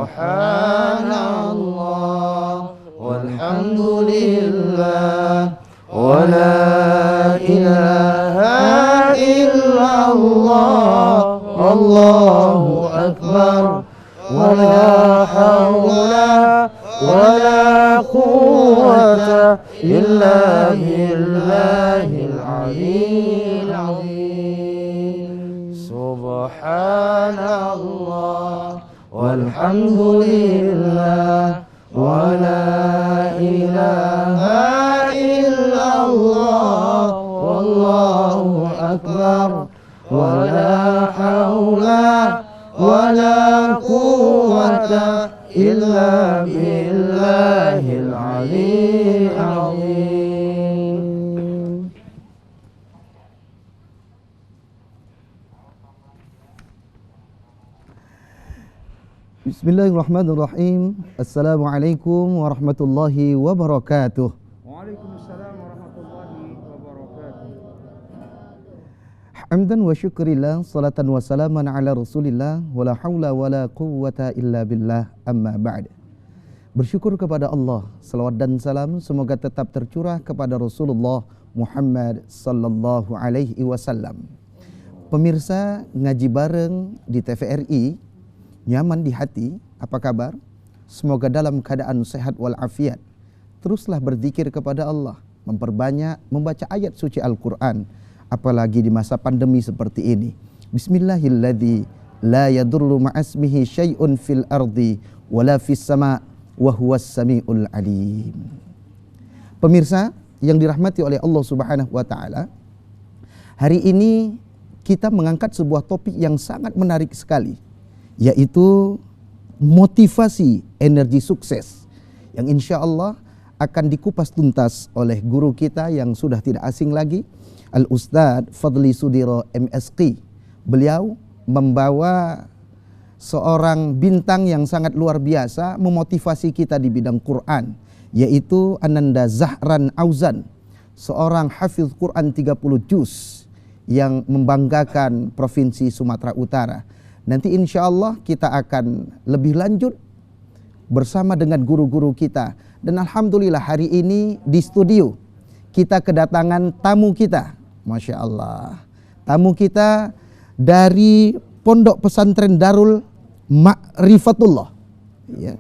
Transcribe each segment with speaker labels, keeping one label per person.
Speaker 1: Subhanallah walhamdulillah wa la ilaha illallah wallahu akbar wa la hawla wa la quwwata illa billahil aliyyil azim. Subhanallah walhamdulillah wa la ilaha illallah wallahu akbar wa la hawla wa la quwwata illa billahil aliyyil azim.
Speaker 2: Bismillahirrahmanirrahim. Assalamualaikum warahmatullahi wabarakatuh.
Speaker 3: Waalaikumsalam warahmatullahi wabarakatuh.
Speaker 2: Hamdan wa syukrillah, salatan wa salaman ala rasulillah, wala hawla wala quwwata illa billah, amma ba'd. Bersyukur kepada Allah, salawat dan salam semoga tetap tercurah kepada Rasulullah Muhammad sallallahu alaihi wasallam. Pemirsa ngaji bareng di TVRI, nyaman di hati, apa kabar? Semoga dalam keadaan sehat walafiat. Teruslah berzikir kepada Allah, memperbanyak membaca ayat suci Al-Quran, apalagi di masa pandemi seperti ini. Bismillahilladzi la yadurru ma'asmihi syai'un fil ardi wala fis sama' wa huwas sami'ul alim. Pemirsa yang dirahmati oleh Allah Subhanahu wa taala, hari ini kita mengangkat sebuah topik yang sangat menarik sekali, yaitu motivasi energi sukses, yang insya Allah akan dikupas tuntas oleh guru kita yang sudah tidak asing lagi, Al-Ustadz Fadli Sudiro MSQ. Beliau membawa seorang bintang yang sangat luar biasa memotivasi kita di bidang Quran, yaitu Ananda Zahran Auzan, seorang hafiz Quran 30 juz yang membanggakan Provinsi Sumatera Utara. Nanti insya Allah kita akan lebih lanjut bersama dengan guru-guru kita. Dan alhamdulillah hari ini di studio kita kedatangan tamu kita. Masya Allah. Tamu kita dari Pondok Pesantren Darul Ma'rifatullah. Ya,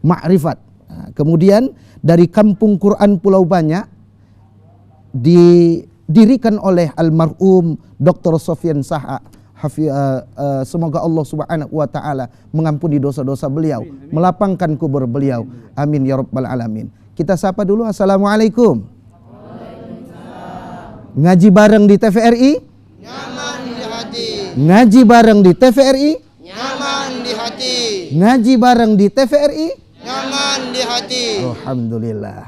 Speaker 2: Ma'rifat. Nah, kemudian dari Kampung Quran Pulau Banyak didirikan oleh almarhum Dr. Sofyan Saha. Semoga Allah Subhanahu wa taala mengampuni dosa-dosa beliau, melapangkan kubur beliau. Amin ya rabbal alamin. Kita sapa dulu. Assalamualaikum. Ngaji bareng di TVRI,
Speaker 1: Nyaman di hati,
Speaker 2: ngaji bareng di TVRI,
Speaker 1: nyaman di hati,
Speaker 2: ngaji bareng di TVRI.
Speaker 1: nyaman di hati.
Speaker 2: Alhamdulillah.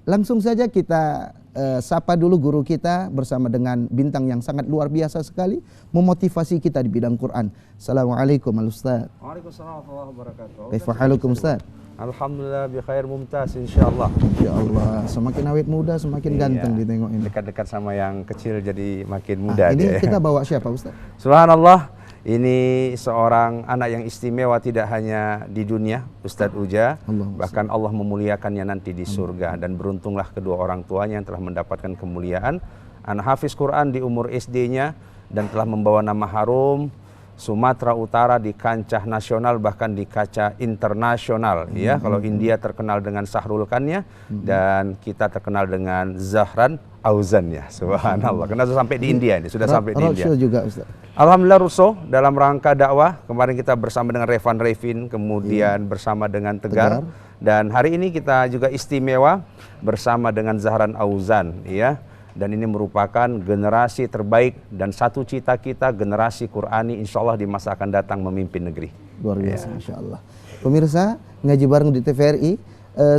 Speaker 2: Langsung saja kita sapa dulu guru kita bersama dengan bintang yang sangat luar biasa sekali memotivasi kita di bidang Quran. Assalamualaikum Al-Ustaz.
Speaker 3: Waalaikumsalam warahmatullahi wabarakatuh.
Speaker 2: Kaifa halukum Ustaz?
Speaker 3: Alhamdulillah bi khair mumtaz insyaallah.
Speaker 2: Insyaallah, semakin awet muda semakin ganteng ditengok ini.
Speaker 3: Dekat-dekat sama yang kecil jadi makin muda
Speaker 2: Ini
Speaker 3: dia.
Speaker 2: kita bawa siapa Ustaz?
Speaker 3: Subhanallah, ini seorang anak yang istimewa tidak hanya di dunia, Ustadz Uja, bahkan Allah memuliakannya nanti di surga. Dan beruntunglah kedua orang tuanya yang telah mendapatkan kemuliaan. Anak hafiz Quran di umur SD-nya dan telah membawa nama harum Sumatera Utara di kancah nasional bahkan di kancah internasional. Ya, kalau India terkenal dengan Sahrul Khannya dan kita terkenal dengan Zahran Auzan ya. Subhanallah. Karena sudah sampai di India ini, sudah sampai di India.
Speaker 2: Juga Ustaz.
Speaker 3: Alhamdulillah Russo dalam rangka dakwah kemarin kita bersama dengan Revan Revin, kemudian bersama dengan Tegar, dan hari ini kita juga istimewa bersama dengan Zahran Auzan ya. Dan ini merupakan generasi terbaik dan satu cita kita generasi Qurani insya Allah di masa akan datang memimpin negeri.
Speaker 2: Luar biasa insya Allah. Pemirsa ngaji bareng di TVRI,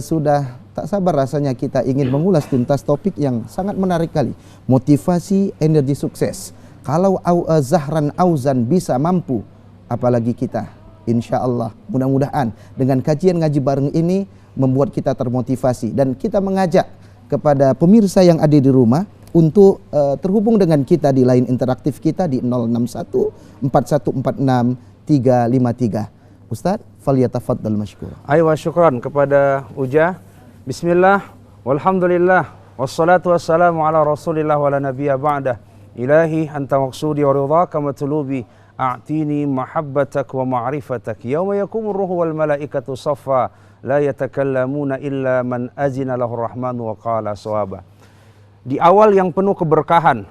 Speaker 2: sudah tak sabar rasanya kita ingin mengulas tuntas topik yang sangat menarik kali, motivasi energi sukses. Kalau Zahran Auzan bisa mampu, apalagi kita. Insya Allah mudah-mudahan dengan kajian ngaji bareng ini membuat kita termotivasi. Dan kita mengajak kepada pemirsa yang ada di rumah untuk terhubung dengan kita di line interaktif kita di 061 4146 353. Ustaz, falyatafaddal mashkura.
Speaker 3: Aywa syukran kepada Uja. Bismillah, walhamdulillah, wassalatu wassalamu ala rasulillah wa ala nabiyya ba'dah. Ilahi anta maqsudi wa ridhaka matlubi, a'tini mahabbatak wa ma'rifatak. Yawma yakumur ruhu wal malaikatu saffa, la yatakallamuna illa man azina lahu rahmanu wa qala sawaba. Di awal yang penuh keberkahan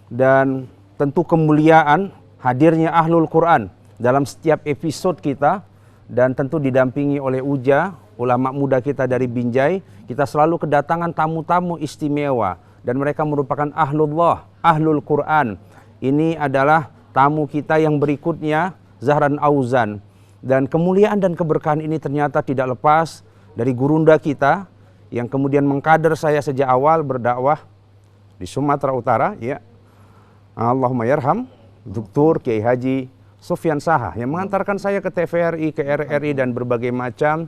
Speaker 3: dan tentu kemuliaan hadirnya Ahlul Quran dalam setiap episode kita, dan tentu didampingi oleh Uja, ulama muda kita dari Binjai. Kita selalu kedatangan tamu-tamu istimewa dan mereka merupakan Ahlullah, Ahlul Quran. Ini adalah tamu kita yang berikutnya, Zahran Auzan. Dan kemuliaan dan keberkahan ini ternyata tidak lepas dari gurunda kita yang kemudian mengkader saya sejak awal berdakwah di Sumatera Utara, ya. Allahumma yarham Dr. Kiai Haji Sufyan Saha yang mengantarkan saya ke TVRI, ke RRI dan berbagai macam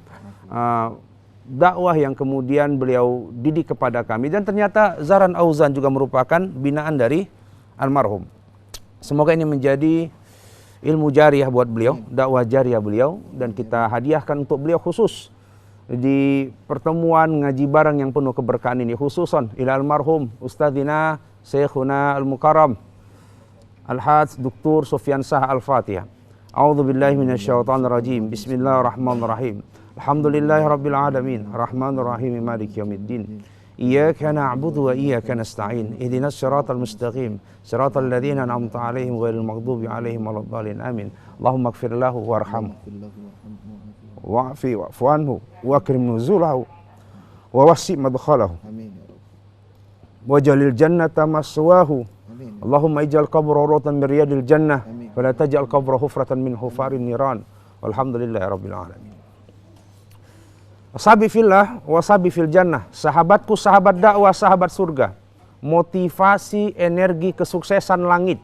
Speaker 3: dakwah yang kemudian beliau didik kepada kami. Dan ternyata Zahran Auzan juga merupakan binaan dari almarhum. Semoga ini menjadi ilmu jariah buat beliau, dakwah jariah beliau, dan kita hadiahkan untuk beliau khusus di pertemuan ngaji bareng yang penuh keberkahan ini, khususan ila almarhum Ustadzina Syekhuna Al-Mukarram Al-Hadz Dr. Sufyan Saha Al-Fatihah. A'udzu billahi minasyaitonir rajim. Bismillahirrahmanirrahim. Alhamdulillahi rabbil alamin, arrahmanir rahim, maliki yaumiddin. Iyyaka na'budu wa iyyaka nasta'in. Ihdinas siratal mustaqim, siratal ladzina an'amta 'alaihim ghairil maghdubi 'alaihim waladdallin. Amin. Allahumma ighfir lahu warhamhu wa'fi wa'fu anhu wa akrim nuzulahu wa wasi' madkhalahu. Amin. Waj'alil jannata maswahu. Allahumma ij'al qabra rawdatan min riyadil jannah wa la taj'al qabra hufratan min hufarin niran. Walhamdulillahi rabbil alamin. Wasabi fillah, wasabi fil jannah. Sahabatku, sahabat dakwah, sahabat surga. Motivasi, energi, kesuksesan langit.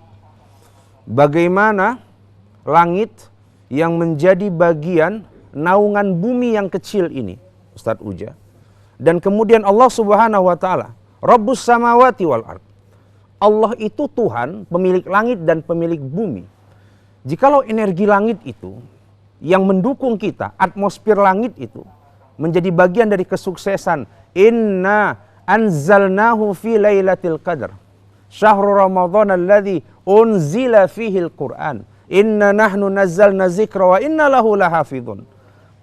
Speaker 3: Bagaimana langit yang menjadi bagian naungan bumi yang kecil ini, Ustadz Uja. Dan kemudian Allah Subhanahu wa taala, Rabbus samawati wal ard. Allah itu Tuhan, pemilik langit dan pemilik bumi. Jikalau energi langit itu yang mendukung kita, atmosfer langit itu menjadi bagian dari kesuksesan. Inna anzalnahu fi lailatul qadar. Syahrul Ramadan alladzi unzila fihi al-Qur'an. Inna nahnu nazzalna dzikra wa inna lahu lahafizun.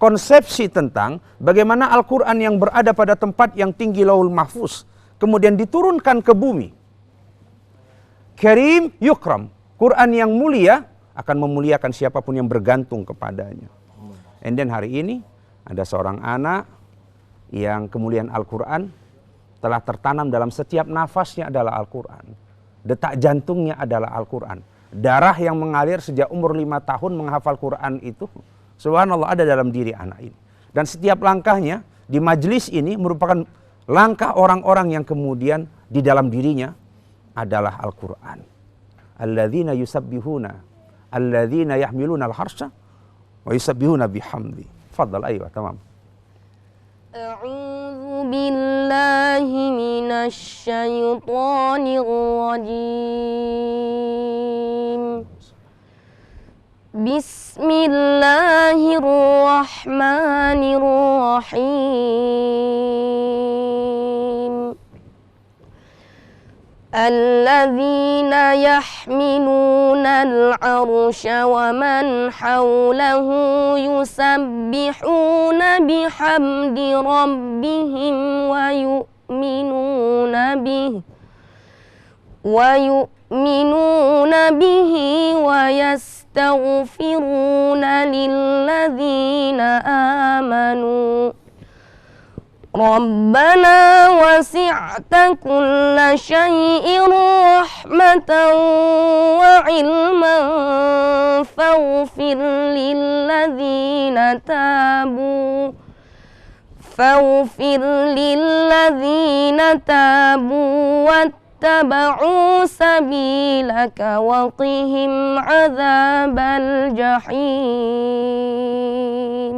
Speaker 3: Konsepsi tentang bagaimana Al-Qur'an yang berada pada tempat yang tinggi Lauhul Mahfuz kemudian diturunkan ke bumi. Karim yukram. Quran yang mulia akan memuliakan siapapun yang bergantung kepadanya. And then hari ini ada seorang anak yang kemuliaan Al-Quran telah tertanam dalam setiap nafasnya adalah Al-Quran. Detak jantungnya adalah Al-Quran. Darah yang mengalir sejak umur 5 tahun menghafal Quran itu, subhanallah, ada dalam diri anak ini. Dan setiap langkahnya di majlis ini merupakan langkah orang-orang yang kemudian di dalam dirinya adalah Al-Quran. Alladzina yusabbihuna, alladzina yahmiluna al-harsha wa yusabbihuna bihamdi. Fadal, aywa, tamam.
Speaker 4: A'udzu billahi minasy syaithanir rajim. Bismillahirrahmanirrahim. الذين يحملون العرش ومن حوله يسبحون بحمد ربهم ويؤمنون به ويستغفرون للذين آمنوا ربنا وسعت كل شيء رحمة وعلما فاغفر للذين تابوا واتبعوا سبيلك وقهم عذاب الجحيم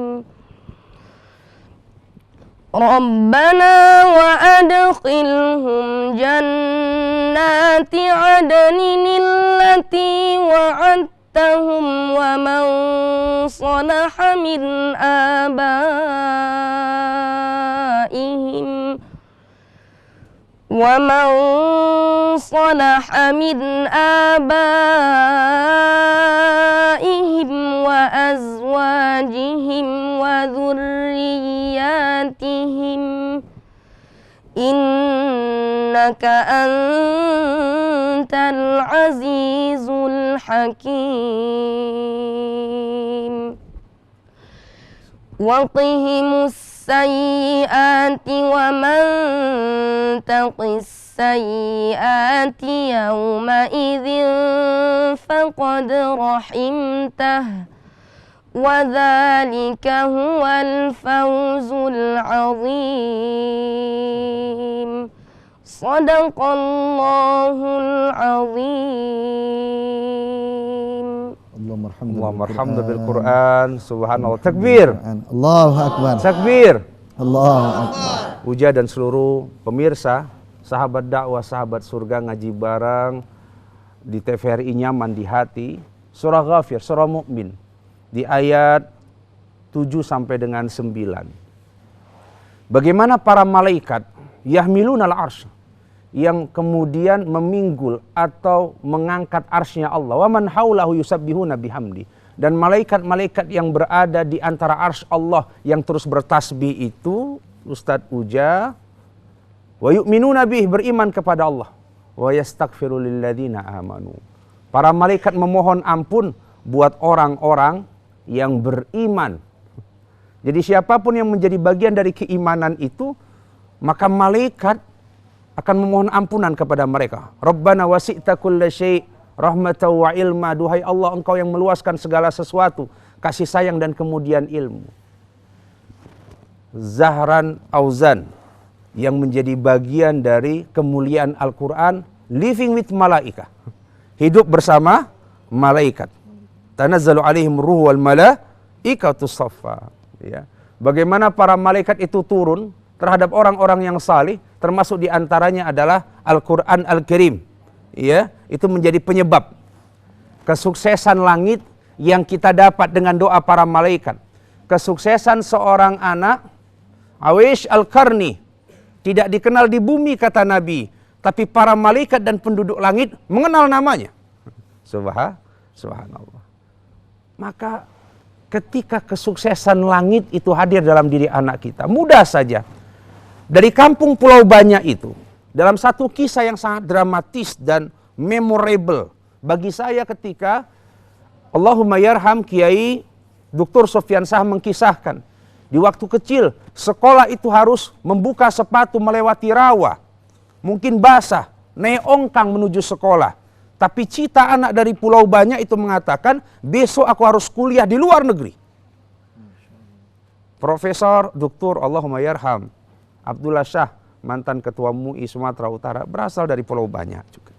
Speaker 4: ربنا وأدخلهم جنات عدن التي وعدتهم ومن صلح من آبائهم ومن صلح من آبائهم وأزواجهم وذرياتهم إنك أنت العزيز الحكيم وقهم السيئات ومن تق السيئات يومئذ فقد رحمته وذلك هو الفوز العظيم صدق الله العظيم.
Speaker 3: Allahumma arhamna bil Quran. Subhanallah. Takbir.
Speaker 2: Allahu akbar.
Speaker 3: Takbir.
Speaker 2: Allahu akbar.
Speaker 3: Uja dan seluruh pemirsa, sahabat dakwah, sahabat surga, ngaji bareng di TVRI Nyaman di Hati. Surah Ghafir, surah Mukmin di ayat 7 sampai dengan 9. Bagaimana para malaikat yahmilunal arsy yang kemudian meminggul atau mengangkat arsy-Nya Allah. Wa man haulahu yusabbihuna bihamdi. Dan malaikat-malaikat yang berada di antara arsy Allah yang terus bertasbih itu, Ustadz Uja, wa yu'minuna bih, beriman kepada Allah. Wa yastaghfiru lilladzina amanu. Para malaikat memohon ampun buat orang-orang yang beriman. Jadi siapapun yang menjadi bagian dari keimanan itu, maka malaikat akan memohon ampunan kepada mereka. Rabbana wasi'ta kulla syai' rahmatan wa ilma. Duhai Allah, Engkau yang meluaskan segala sesuatu, kasih sayang dan kemudian ilmu. Zahran Auzan yang menjadi bagian dari kemuliaan Al-Quran, living with malaika, hidup bersama malaikat. Tanazzalu alaihim ruh wal malaikatu saffa. Ya. Bagaimana para malaikat itu turun terhadap orang-orang yang salih, termasuk diantaranya adalah Al-Quran Al-Karim. Ya, itu menjadi penyebab kesuksesan langit yang kita dapat dengan doa para malaikat. Kesuksesan seorang anak, Awish Al-Qarni, tidak dikenal di bumi kata Nabi, tapi para malaikat dan penduduk langit mengenal namanya. Subhanallah. Maka ketika kesuksesan langit itu hadir dalam diri anak kita, mudah saja. Dari kampung Pulau Banyak itu, dalam satu kisah yang sangat dramatis dan memorable bagi saya ketika Allahumma yarham Kiai Dr. Sofyan Shah mengkisahkan, di waktu kecil sekolah itu harus membuka sepatu melewati rawa, mungkin basah, naik ongkang menuju sekolah. Tapi cita anak dari Pulau Banyak itu mengatakan, besok aku harus kuliah di luar negeri. Profesor Dr. Allahumma yarham Abdullah Shah, mantan ketua MUI Sumatera Utara, berasal dari Pulau Banyak juga.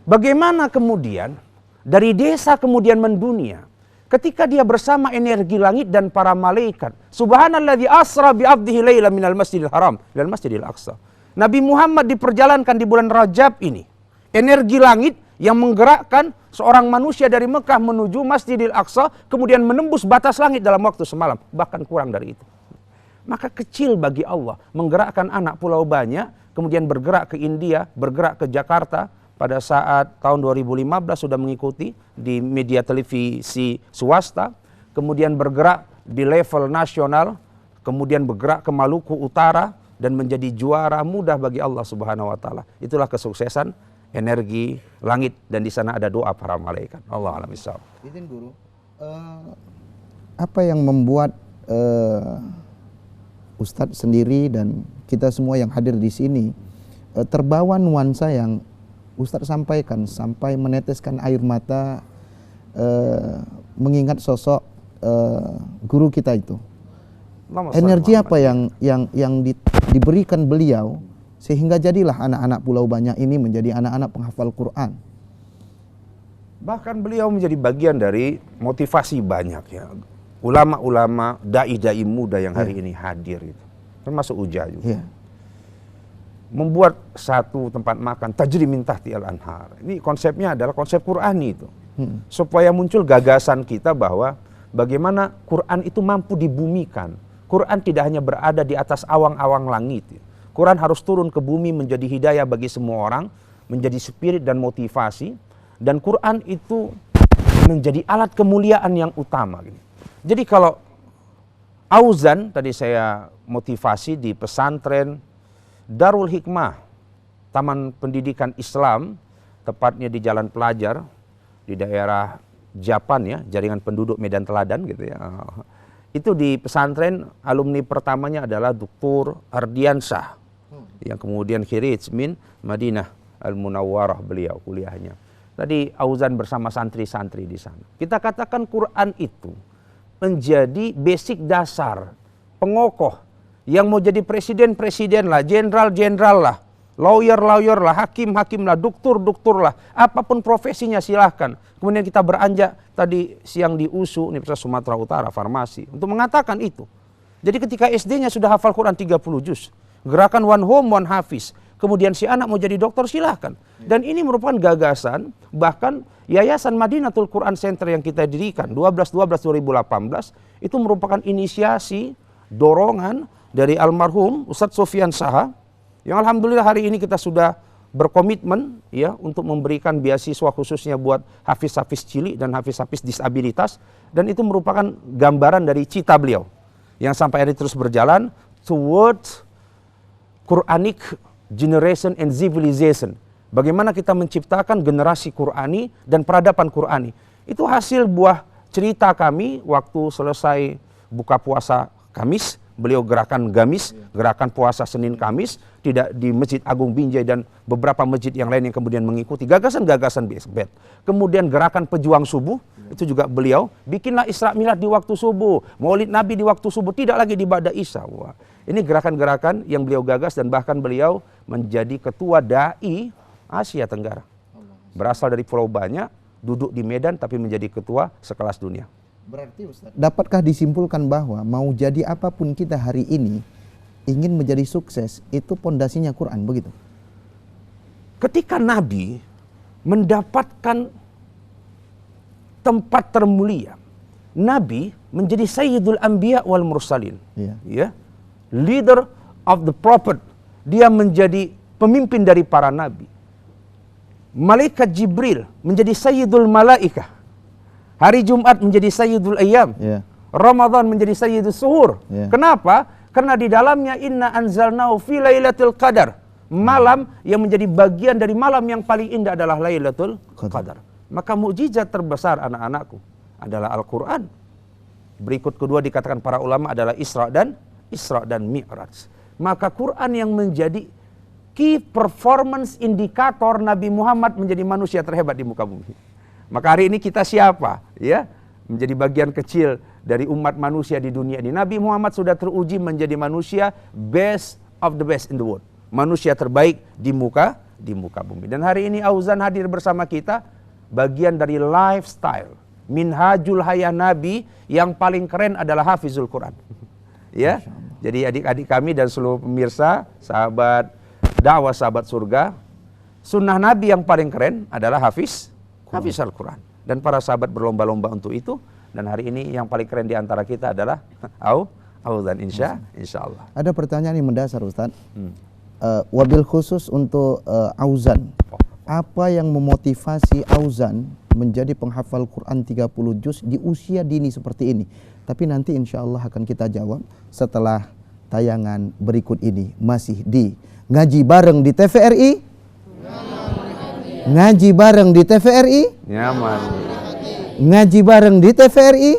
Speaker 3: Bagaimana kemudian dari desa kemudian mendunia, ketika dia bersama energi langit dan para malaikat. Subhanalladzi asra bi 'abdihi laila minal masjidil haram ilal masjidil aqsa. Nabi Muhammad diperjalankan di bulan Rajab ini. Energi langit yang menggerakkan seorang manusia dari Mekah menuju Masjidil Aqsa, kemudian menembus batas langit dalam waktu semalam, bahkan kurang dari itu. Maka kecil bagi Allah menggerakkan anak Pulau Banyak, kemudian bergerak ke India, bergerak ke Jakarta, pada saat tahun 2015 sudah mengikuti di media televisi swasta, kemudian bergerak di level nasional, kemudian bergerak ke Maluku Utara, dan menjadi juara mudah bagi Allah Subhanahu wa Ta'ala. Itulah kesuksesan energi langit, dan di sana ada doa para malaikat. Allah alam bisawab.
Speaker 2: Izin guru, apa yang membuat Ustadz sendiri dan kita semua yang hadir di sini terbawa nuansa yang Ustadz sampaikan sampai meneteskan air mata mengingat sosok guru kita itu? Energi apa yang diberikan beliau sehingga jadilah anak-anak Pulau Banyak ini menjadi anak-anak penghafal Quran?
Speaker 3: Bahkan beliau menjadi bagian dari motivasi banyak ya. Ulama-ulama, dai-dai muda yang hari ini hadir itu. Termasuk Uja juga. Membuat satu tempat makan tajri min tahti'al anhar. Ini konsepnya adalah konsep Qur'ani itu. Supaya muncul gagasan kita bahwa bagaimana Quran itu mampu dibumikan. Quran tidak hanya berada di atas awang-awang langit. Quran harus turun ke bumi menjadi hidayah bagi semua orang, menjadi spirit dan motivasi. Dan Quran itu menjadi alat kemuliaan yang utama. Jadi kalau Auzan, tadi saya motivasi di pesantren Darul Hikmah, Taman Pendidikan Islam, tepatnya di Jalan Pelajar, di daerah Japan ya, Jaringan Penduduk Medan Teladan gitu ya. Itu di pesantren alumni pertamanya adalah Dr. Ardiansyah, yang kemudian khirij min Madinah Al-Munawwarah beliau kuliahnya. Tadi Auzan bersama santri-santri di sana. Kita katakan Quran itu menjadi basic dasar, pengokoh, yang mau jadi presiden lah, jenderal lah, lawyer lah, hakim lah, doktor lah, apapun profesinya silahkan. Kemudian kita beranjak tadi siang di USU, Universitas Sumatera Utara, farmasi, untuk mengatakan itu. Jadi ketika SD-nya sudah hafal Quran 30 juz, gerakan one home, one hafiz, kemudian si anak mau jadi dokter silahkan. Dan ini merupakan gagasan, bahkan Yayasan Madinatul Quran Center yang kita dirikan 12/12/2018 itu merupakan inisiasi, dorongan dari almarhum Ustadz Sofyan Saha, yang alhamdulillah hari ini kita sudah berkomitmen ya untuk memberikan beasiswa khususnya buat hafiz-hafiz cilik dan hafiz-hafiz disabilitas, dan itu merupakan gambaran dari cita beliau yang sampai hari terus berjalan towards Quranic generation and civilization. Bagaimana kita menciptakan generasi Qurani dan peradaban Qurani. Itu hasil buah cerita kami waktu selesai buka puasa Kamis. Beliau gerakan Gamis, gerakan puasa Senin Kamis, tidak di Masjid Agung Binjai dan beberapa masjid yang lain yang kemudian mengikuti gagasan-gagasan BSB. Kemudian gerakan pejuang subuh, itu juga beliau, bikinlah Isra Milad di waktu subuh, Maulid Nabi di waktu subuh, tidak lagi di ba'da Isya. Wah, ini gerakan-gerakan yang beliau gagas dan bahkan beliau menjadi ketua Dai Asia Tenggara. Berasal dari pulau banyak, duduk di Medan tapi menjadi ketua sekelas dunia.
Speaker 2: Berarti Ustaz, dapatkah disimpulkan bahwa mau jadi apapun kita hari ini, ingin menjadi sukses, itu pondasinya Quran, begitu?
Speaker 3: Ketika Nabi mendapatkan tempat termulia, Nabi menjadi Sayyidul Anbiya wal Mursalin, ya, leader of the prophet, dia menjadi pemimpin dari para nabi. Malaikat Jibril menjadi Sayyidul Malaikah. Hari Jumat menjadi Sayyidul Ayyam. Ramadan menjadi Sayyidul Suhur. Kenapa? Karena di dalamnya inna anzalnahu fi lailatul qadar. Malam yang menjadi bagian dari malam yang paling indah adalah Lailatul Qadar. Maka mukjizat terbesar anak-anakku adalah Al-Quran. Berikut kedua dikatakan para ulama adalah Isra dan Mi'raj. Maka Quran yang menjadi key performance indikator Nabi Muhammad menjadi manusia terhebat di muka bumi. Maka hari ini kita siapa? Ya, menjadi bagian kecil dari umat manusia di dunia ini. Nabi Muhammad sudah teruji menjadi manusia best of the best in the world. Manusia terbaik di muka bumi. Dan hari ini Auzan hadir bersama kita, bagian dari lifestyle minhajul hayah Nabi yang paling keren adalah hafizul Quran. Ya. Jadi adik-adik kami dan seluruh pemirsa, sahabat dakwah sahabat surga, sunnah Nabi yang paling keren adalah hafiz Al-Quran. Dan para sahabat berlomba-lomba untuk itu. Dan hari ini yang paling keren di antara kita adalah Auzan, insya Allah.
Speaker 2: Ada pertanyaan yang mendasar Ustaz. Wabil khusus untuk Auzan. Apa yang memotivasi Auzan menjadi penghafal Quran 30 juz di usia dini seperti ini? Tapi nanti insya Allah akan kita jawab setelah tayangan berikut ini. Masih di Ngaji Bareng di TVRI. Ngaji Bareng di TVRI.
Speaker 3: Nyaman.
Speaker 2: Ngaji Bareng di TVRI.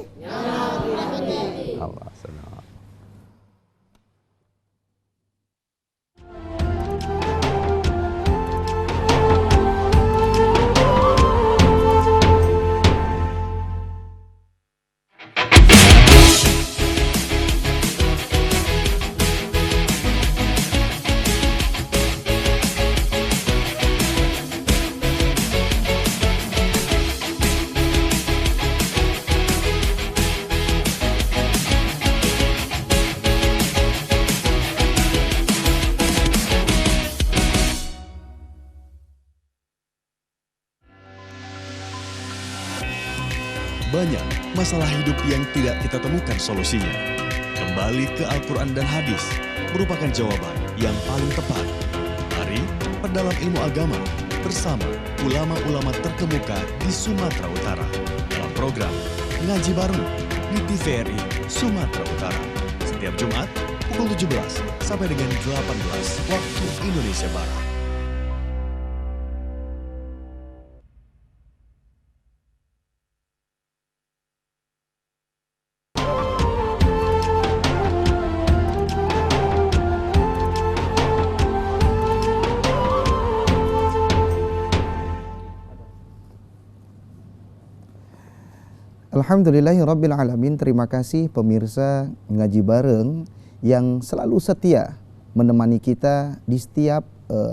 Speaker 5: Banyak masalah hidup yang tidak kita temukan solusinya. Kembali ke Al-Quran dan Hadis merupakan jawaban yang paling tepat. Mari perdalam ilmu agama bersama ulama-ulama terkemuka di Sumatera Utara dalam program Ngaji Bareng di TVRI Sumatera Utara setiap Jumat pukul 17 sampai dengan 18 waktu Indonesia Barat.
Speaker 2: Alhamdulillahirabbil alamin. Terima kasih pemirsa Ngaji Bareng yang selalu setia menemani kita di setiap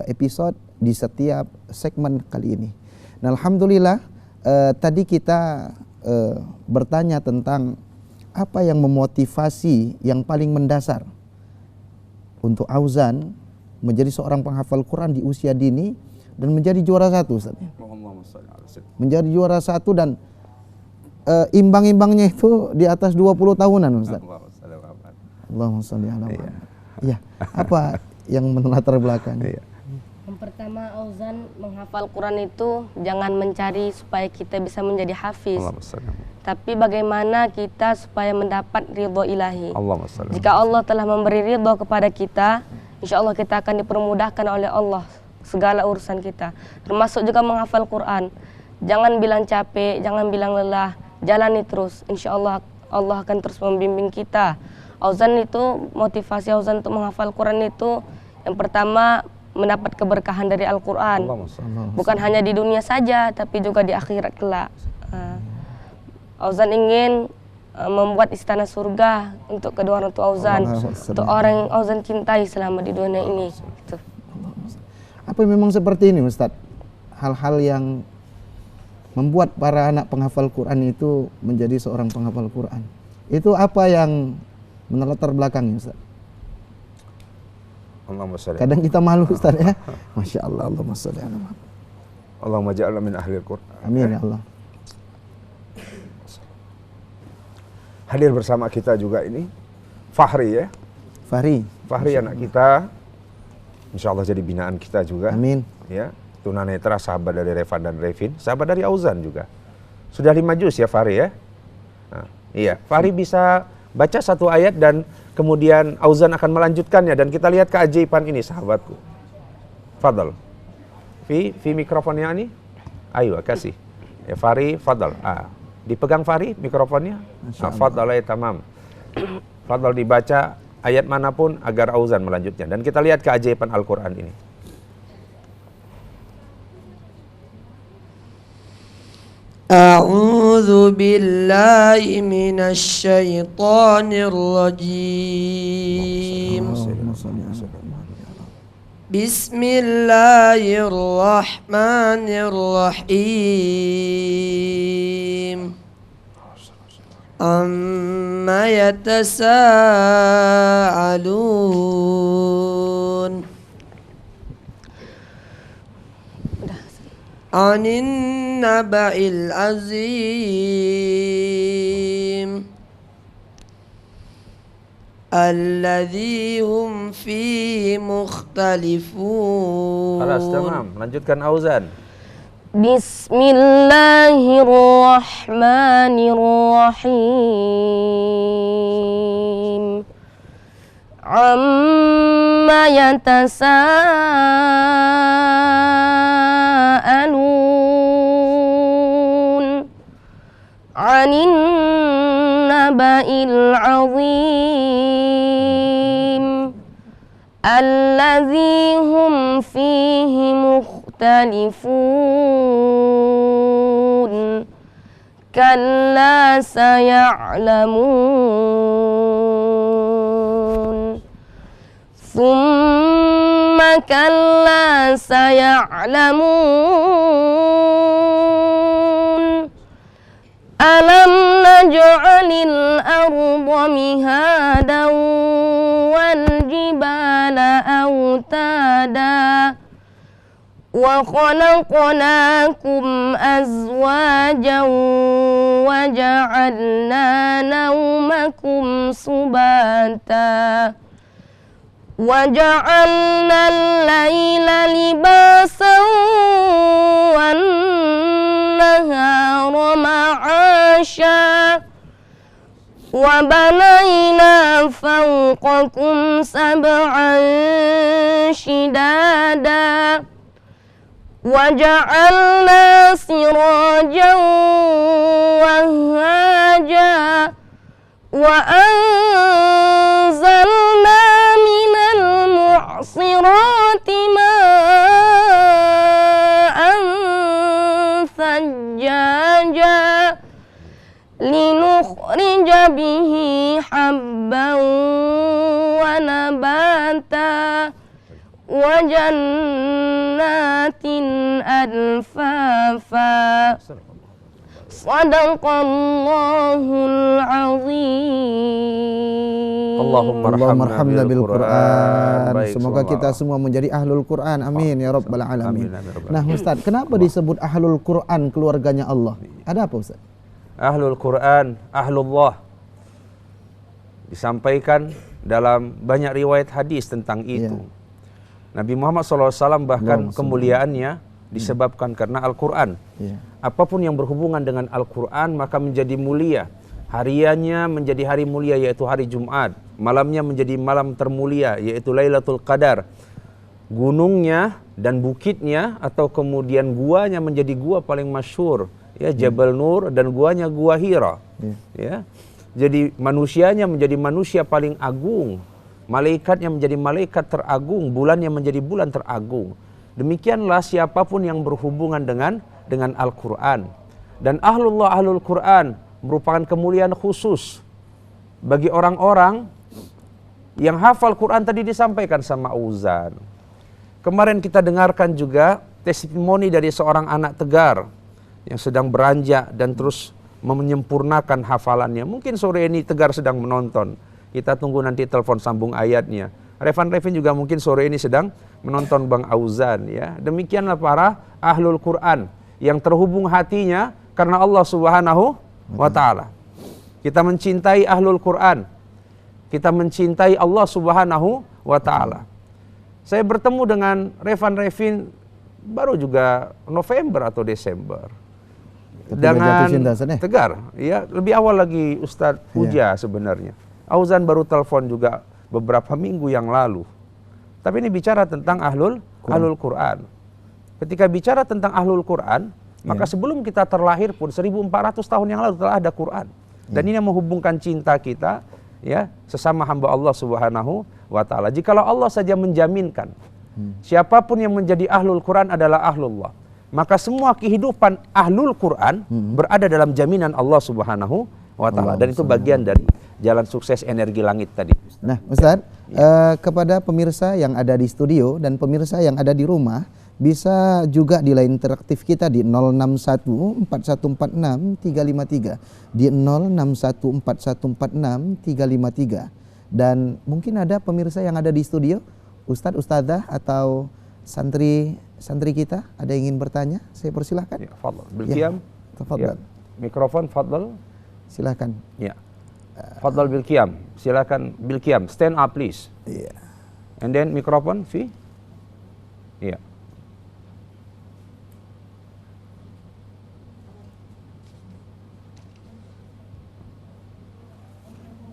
Speaker 2: episode, di setiap segmen kali ini. Nah, alhamdulillah tadi kita bertanya tentang apa yang memotivasi yang paling mendasar untuk Auzan menjadi seorang penghafal Quran di usia dini dan menjadi juara satu, Ustaz. Menjadi juara satu dan imbang-imbangnya itu di atas 20 tahunan, Ustaz. Allahumma sholli ala Muhammad. Iya, apa yang melatar belakang?
Speaker 4: Yang pertama, Auzan menghafal Quran itu jangan mencari supaya kita bisa menjadi hafiz, tapi bagaimana kita supaya mendapat ridho ilahi. Jika Allah telah memberi ridho kepada kita, insya Allah kita akan dipermudahkan oleh Allah segala urusan kita, termasuk juga menghafal Quran. Jangan bilang capek, jangan bilang lelah, jalani terus. Insya Allah Allah akan terus membimbing kita. Auzan itu, motivasi Auzan untuk menghafal Quran itu yang pertama mendapat keberkahan dari Al-Quran. Bukan hanya di dunia saja, tapi juga di akhirat kelak. Auzan ingin membuat istana surga untuk kedua orang tua Auzan, untuk orang yang Auzan cintai selama di dunia ini. Gitu.
Speaker 2: Apa memang seperti ini, Ustadz? Hal-hal yang membuat para anak penghafal Quran itu menjadi seorang penghafal Quran. Itu apa yang menelatar belakangnya, Ustaz? Kadang kita malu, Ustaz, ya. Masya Allah, Allahumma sholli ala Muhammad.
Speaker 3: Allahumma ja'alna min ahli Al-Quran.
Speaker 2: Amin ya Allah.
Speaker 3: Hadir bersama kita juga ini Fahri, ya.
Speaker 2: Fahri
Speaker 3: anak kita, insya Allah jadi binaan kita juga.
Speaker 2: Amin.
Speaker 3: Ya, tunanetra, sahabat dari Revan dan Revin, sahabat dari Auzan juga. Sudah 5 juz ya Fahri, ya. Nah, iya, Fahri bisa baca satu ayat dan kemudian Auzan akan melanjutkannya dan kita lihat keajaiban ini, sahabatku. Fadal. Fi mikrofonnya ini. Ayo kasih. Ya Fahri, fadal. Dipegang Fahri mikrofonnya. Fadal ya tamam. Fadal dibaca ayat manapun agar Auzan melanjutnya dan kita lihat keajaiban Al-Qur'an ini.
Speaker 1: أعوذ بالله من الشيطان الرجيم بسم الله الرحمن الرحيم عما يتساءلون عن النبأ العظيم الذي هم فيه مختلفون.
Speaker 3: Alas, tamam. Lanjutkan Auzan.
Speaker 4: Bismillahirrahmanirrahim. Amma yatasa'alun 'anin naba'il 'azim alladzi hum fihi mukhtalifun kalla saya'lamun thumma kalla saya'lamun alam naj'alil arda mihadan wal jibala awtada وخلقناكم أزواجا وجعلنا نومكم سباتا وجعلنا الليل لباسا والنهار معاشا وبنينا فوقكم سبعا شدادا وجعلنا سراجا وهاجا وأنزلنا من المعصرات ماء ثجاجا لنخرج به حبا ونباتا وجنات ألفافا Sadaqallahul azim.
Speaker 3: Allahumma
Speaker 2: arhamna bil Qur'an.
Speaker 3: Baik,
Speaker 2: Semoga kita semua menjadi ahlul Qur'an. Amin ya rabbal alamin. Nah, Ustaz, kenapa disebut ahlul Qur'an keluarganya Allah? Ada apa, Ustaz?
Speaker 3: Ahlul Qur'an, ahlullah. Disampaikan dalam banyak riwayat hadis tentang itu. Nabi Muhammad SAW bahkan kemuliaannya disebabkan karena Al-Quran. Apapun yang berhubungan dengan Al-Quran maka menjadi mulia. Hariannya menjadi hari mulia yaitu hari Jumat. Malamnya menjadi malam termulia yaitu Lailatul Qadar. Gunungnya dan bukitnya atau kemudian guanya menjadi gua paling masyhur, ya, Jabal Nur, dan guanya Gua Hira. Ya. Jadi manusianya menjadi manusia paling agung. Malaikatnya menjadi malaikat teragung, bulannya menjadi bulan teragung. Demikianlah siapapun yang berhubungan dengan Al-Quran. Dan ahlul Quran merupakan kemuliaan khusus bagi orang-orang yang hafal Quran tadi disampaikan sama Auzan. Kemarin kita dengarkan juga testimoni dari seorang anak Tegar yang sedang beranjak dan terus menyempurnakan hafalannya. Mungkin sore ini Tegar sedang menonton. Kita tunggu nanti telepon sambung ayatnya. Revin juga mungkin sore ini sedang menonton Bang Auzan, ya. Demikianlah para ahlul Quran yang terhubung hatinya karena Allah Subhanahu wa taala. Kita mencintai ahlul Quran. Kita mencintai Allah Subhanahu wa taala. Saya bertemu dengan Revin baru juga November atau Desember. Dengan Tegar, ya, lebih awal lagi Ustadz Puja sebenarnya. Auzan baru telepon juga beberapa minggu yang lalu. Tapi ini bicara tentang ahlul Quran. Ketika bicara tentang ahlul Quran, maka sebelum kita terlahir pun 1400 tahun yang lalu telah ada Quran. Dan ini yang menghubungkan cinta kita, ya, sesama hamba Allah Subhanahu wa taala. Jikalau Allah saja menjaminkan siapapun yang menjadi ahlul Quran adalah ahlullah, maka semua kehidupan ahlul Quran berada dalam jaminan Allah Subhanahu wa taala. Dan itu bagian dari jalan sukses energi langit tadi.
Speaker 2: Nah, Ustaz, kepada pemirsa yang ada di studio dan pemirsa yang ada di rumah, bisa juga di line interaktif kita di 0614146353, di 0614146353. Dan mungkin ada pemirsa yang ada di studio, Ustadz, Ustadzah atau santri kita ada yang ingin bertanya, saya persilahkan.
Speaker 3: Ya, fadl. Bilqiyam.
Speaker 2: Tafadhal.
Speaker 3: Mikrofon, fadl.
Speaker 2: Silakan.
Speaker 3: Ya. Fadl Bilqiyam. Silakan Bilqiyam. Stand up please.
Speaker 2: Iya.
Speaker 3: And then mikrofon, Fi. Iya.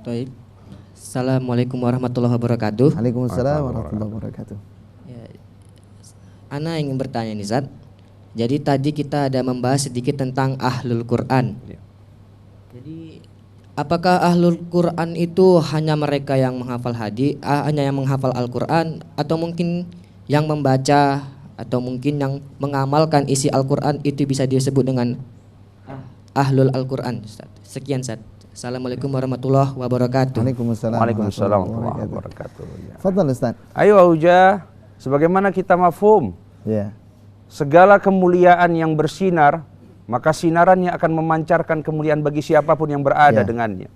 Speaker 6: Baik. Assalamualaikum warahmatullahi wabarakatuh.
Speaker 2: Waalaikumsalam warahmatullahi wabarakatuh.
Speaker 6: Ya, Ana ingin bertanya nih, Zat. Jadi tadi kita ada membahas sedikit tentang ahlul Quran.
Speaker 3: Ya.
Speaker 6: Jadi apakah ahlul Quran itu hanya mereka yang menghafal hadis, hanya yang menghafal Al-Quran, atau mungkin yang membaca, atau mungkin yang mengamalkan isi Al-Quran itu bisa disebut dengan ahlul Al-Quran? Sekian, Zat. Assalamualaikum warahmatullahi wabarakatuh.
Speaker 2: Waalaikumsalam
Speaker 3: warahmatullahi wabarakatuh.
Speaker 2: Fadhal, Ustaz.
Speaker 3: Ayo Auja, sebagaimana kita mafhum,
Speaker 2: Ya.
Speaker 3: segala kemuliaan yang bersinar, maka sinarannya akan memancarkan kemuliaan bagi siapapun yang berada dengannya.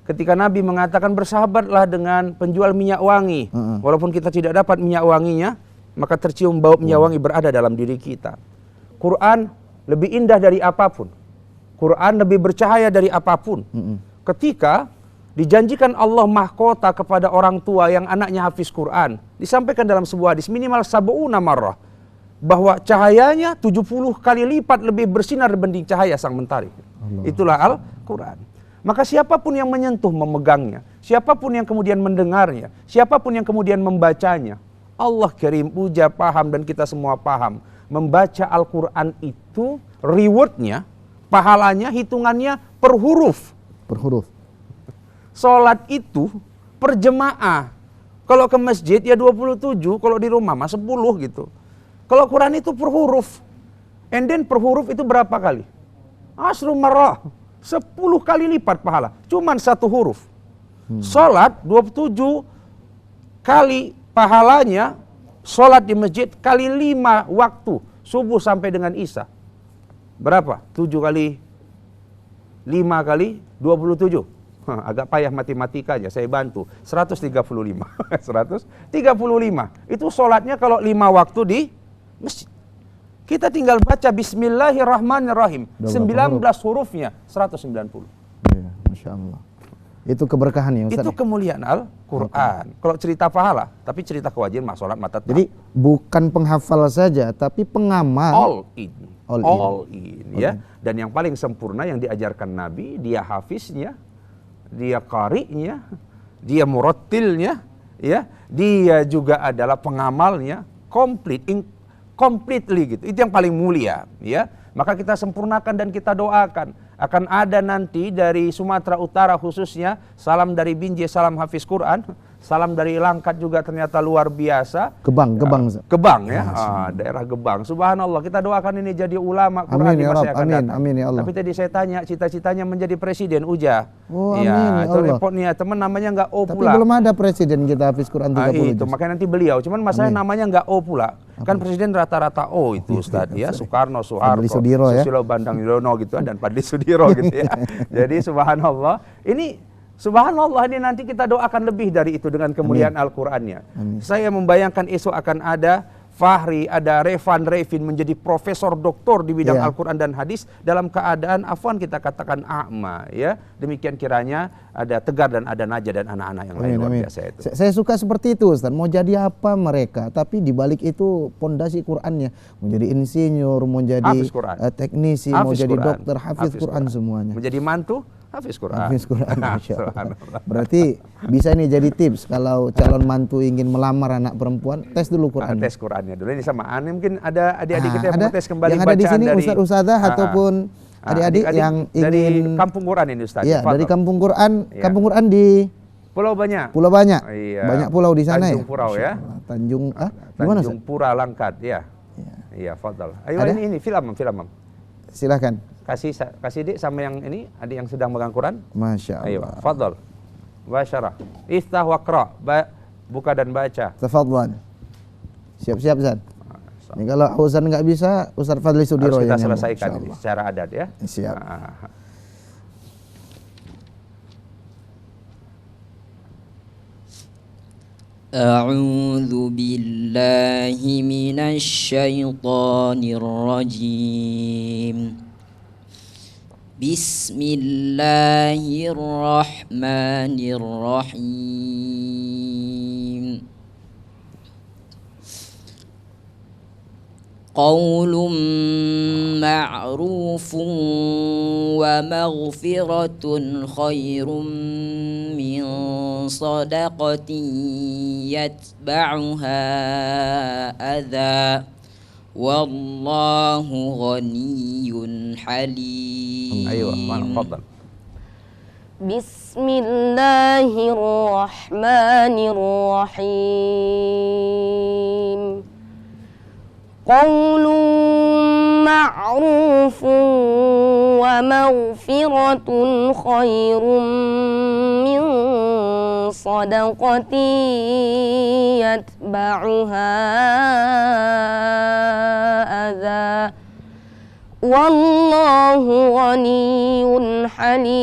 Speaker 3: Ketika Nabi mengatakan bersahabatlah dengan penjual minyak wangi, walaupun kita tidak dapat minyak wanginya, maka tercium bau minyak wangi berada dalam diri kita. Quran lebih indah dari apapun. Quran lebih bercahaya dari apapun. Ketika dijanjikan Allah mahkota kepada orang tua yang anaknya hafiz Quran, disampaikan dalam sebuah hadis minimal sab'una marrah, bahwa cahayanya 70 kali lipat lebih bersinar dibanding cahaya sang mentari. Itulah Al-Quran. Maka siapapun yang menyentuh, memegangnya, siapapun yang kemudian mendengarnya, siapapun yang kemudian membacanya, Allah Karim, uja paham dan kita semua paham, membaca Al-Quran itu rewardnya, pahalanya, hitungannya per huruf.
Speaker 2: Per huruf.
Speaker 3: Sholat itu per jemaah. Kalau ke masjid ya 27, kalau di rumah mah 10 gitu. Kalau Quran itu per huruf. And then per huruf itu berapa kali? Asru marrah. 10 kali lipat pahala. Cuman satu huruf. Sholat 27 kali pahalanya. Sholat di masjid kali 5 waktu. Subuh sampai dengan Isya. Berapa? 7 kali 5 kali 27. Agak payah matematikanya, saya bantu. 135. 135. Itu sholatnya kalau 5 waktu di masjid. Kita tinggal baca Bismillahirrahmanirrahim. 19 hurufnya, 190.
Speaker 2: Ya, Masya Allah. Itu keberkahan ya Ustaz.
Speaker 3: Itu kemuliaan Al-Quran. Kalau cerita pahala, tapi cerita kewajiban sholat mata.
Speaker 2: Jadi bukan penghafal saja, tapi pengamal.
Speaker 3: All in.
Speaker 2: All
Speaker 3: Ya. Dan yang paling sempurna yang diajarkan Nabi, dia hafiznya, dia qari'nya, dia murattilnya, ya, dia juga adalah pengamalnya, completely gitu. Itu yang paling mulia, ya. Maka kita sempurnakan dan kita doakan. Akan ada nanti dari Sumatera Utara khususnya, salam dari Binjai, salam hafiz Quran, salam dari Langkat juga ternyata luar biasa.
Speaker 2: Gebang
Speaker 3: ya, daerah Gebang. Subhanallah, kita doakan ini jadi ulama Quran di masa yang akan datang.
Speaker 2: Amin ya Allah.
Speaker 3: Tapi tadi saya tanya, cita-citanya menjadi presiden, Uja.
Speaker 2: Oh,
Speaker 3: ya,
Speaker 2: amin ya
Speaker 3: itu
Speaker 2: Allah.
Speaker 3: repotnya teman namanya nggak O
Speaker 2: Tapi
Speaker 3: pula.
Speaker 2: belum ada presiden kita hafiz Quran 30
Speaker 3: Itu
Speaker 2: juz.
Speaker 3: makanya nanti beliau, cuman masalahnya namanya nggak O pula. Kan presiden rata-rata O itu Ustaz ya, Soekarno, Soeharto,
Speaker 2: Sudiro, ya?
Speaker 3: Susilo Bambang Yudhoyono gitu dan Fadli Sudiro gitu ya. Jadi subhanallah, ini subhanallah ini nanti kita doakan lebih dari itu dengan kemuliaan Al-Qur'annya. Saya membayangkan esok akan ada Fahri, ada Revin menjadi profesor doktor di bidang Al-Quran dan hadis dalam keadaan afwan kita katakan a'ma, ya. Demikian kiranya ada Tegar dan ada Naja dan anak-anak yang lain luar biasa itu.
Speaker 2: Saya suka seperti itu Ustaz. Mau jadi apa mereka, tapi dibalik itu pondasi Qurannya. Mau jadi insinyur, mau jadi teknisi, mau jadi dokter, hafiz Quran semuanya.
Speaker 3: Menjadi mantu, hafiz Quran.
Speaker 2: Hafiz Quran, Masya Allah. Berarti bisa nih jadi tips kalau calon mantu ingin melamar anak perempuan, tes dulu Quran.
Speaker 3: Tes Qurannya dulu. Ini sama mungkin ada adik-adik kita yang mau tes kembali
Speaker 2: yang ada di sini ustaz-ustazah ataupun adik-adik yang ingin
Speaker 3: dari Kampung Quran ini Ustaz.
Speaker 2: Iya, dari Kampung Quran. Kampung Quran di
Speaker 3: Pulau Banyak.
Speaker 2: Pulau Banyak.
Speaker 3: Iya.
Speaker 2: Banyak pulau di sana
Speaker 3: Tanjung Purau ya.
Speaker 2: Tanjung
Speaker 3: Pura Langkat ya. Iya, fadhal. Ayo ini film.
Speaker 2: Silakan.
Speaker 3: Kasih Dik sama yang ini, adik yang sedang megang Quran.
Speaker 2: Masya Allah.
Speaker 3: Ayo, fadhal. Basyara. Iftah waqra. Buka dan baca.
Speaker 2: Tafadhal. Siap-siap Ustaz. Ini kalau Auzan nggak bisa, Ustaz Fadli Sudiro
Speaker 3: harus kita
Speaker 2: yang
Speaker 3: selesaikan ini secara adat ya.
Speaker 2: Siap.
Speaker 6: A'udzu billahi minasy syaithanir rajim. Bismillahirrahmanirrahim. Qaulun ma'rufun wa maghfiratun khairum min sadaqatin yatba'uha adha. Wallahu ghaniyyun halim.
Speaker 3: Ayo, fadhal.
Speaker 4: Bismillahirrahmanirrahim. Qaulun ma'rufun wa maghfiratun khairum min sadaqatin yatba'uha adha. Wallahu ghaniyyun halim.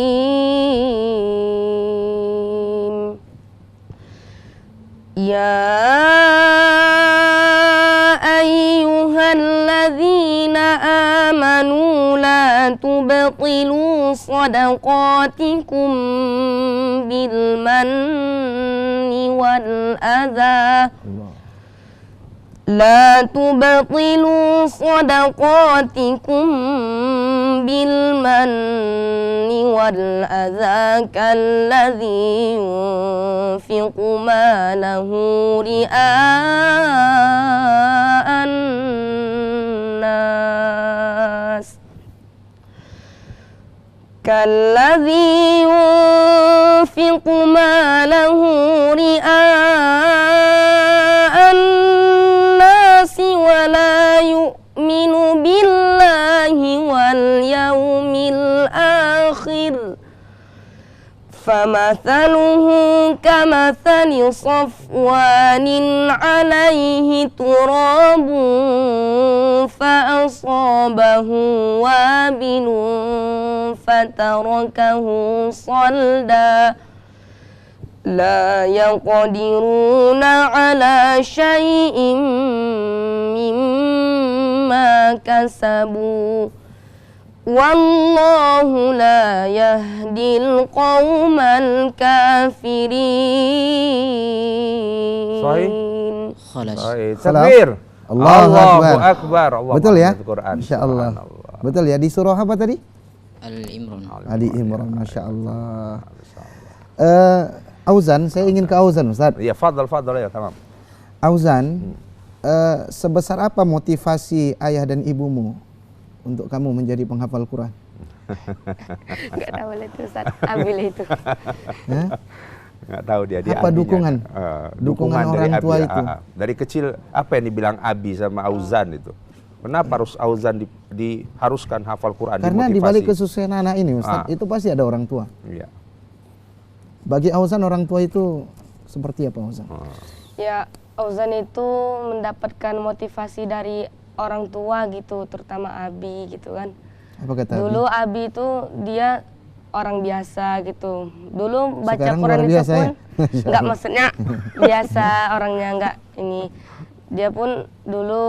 Speaker 4: Ya tubtilu sadaqatikum bil manni wal adha. La tubtilu sadaqatikum bil manni wal adha kalladhi yunfiqu malahu ria'an nas kalladhi yunfiqu malahu ria'an nasi wa la yu'minu billahi wal yawmil akhir famathaluhu kamathali safwanin alayhi turabun fa'asabahu wabilun fatarakahu salda la yaqdiruna ala syai'in mimma kasabu wallahu la yahdil qaumal kafirin.
Speaker 3: Sahih. Takbir. Allahu Akbar. Allah
Speaker 2: Betul ya?
Speaker 3: Quran.
Speaker 2: Insyaallah. Betul ya, di surah apa tadi?
Speaker 6: Al-Imran.
Speaker 2: Ali Imran, Masya Allah. Auzan, saya ingin ke Auzan, Ustaz.
Speaker 3: Iya, fadal ya, tamam.
Speaker 2: Auzan, sebesar apa motivasi ayah dan ibumu untuk kamu menjadi penghafal Quran?
Speaker 4: Enggak tahu lah itu Ustaz, ambil itu.
Speaker 3: Nggak tahu dia
Speaker 2: apa dukungan? Dukungan orang tua
Speaker 3: abi,
Speaker 2: itu.
Speaker 3: Dari kecil apa yang dibilang Abi sama Auzan itu? Kenapa harus Auzan diharuskan hafal Quran?
Speaker 2: Karena di balik kesusahan anak ini, Ustaz, itu pasti ada orang tua.
Speaker 3: Iya.
Speaker 2: Bagi Auzan orang tua itu seperti apa, Auzan?
Speaker 4: Ya, Auzan itu mendapatkan motivasi dari orang tua gitu, terutama Abi gitu kan.
Speaker 2: Apa kata
Speaker 4: Dulu Abi itu dia orang biasa gitu. Dulu baca
Speaker 2: Sekarang
Speaker 4: Quran itu
Speaker 2: biasa
Speaker 4: pun
Speaker 2: ya?
Speaker 4: enggak maksudnya biasa orangnya enggak ini. Dia pun dulu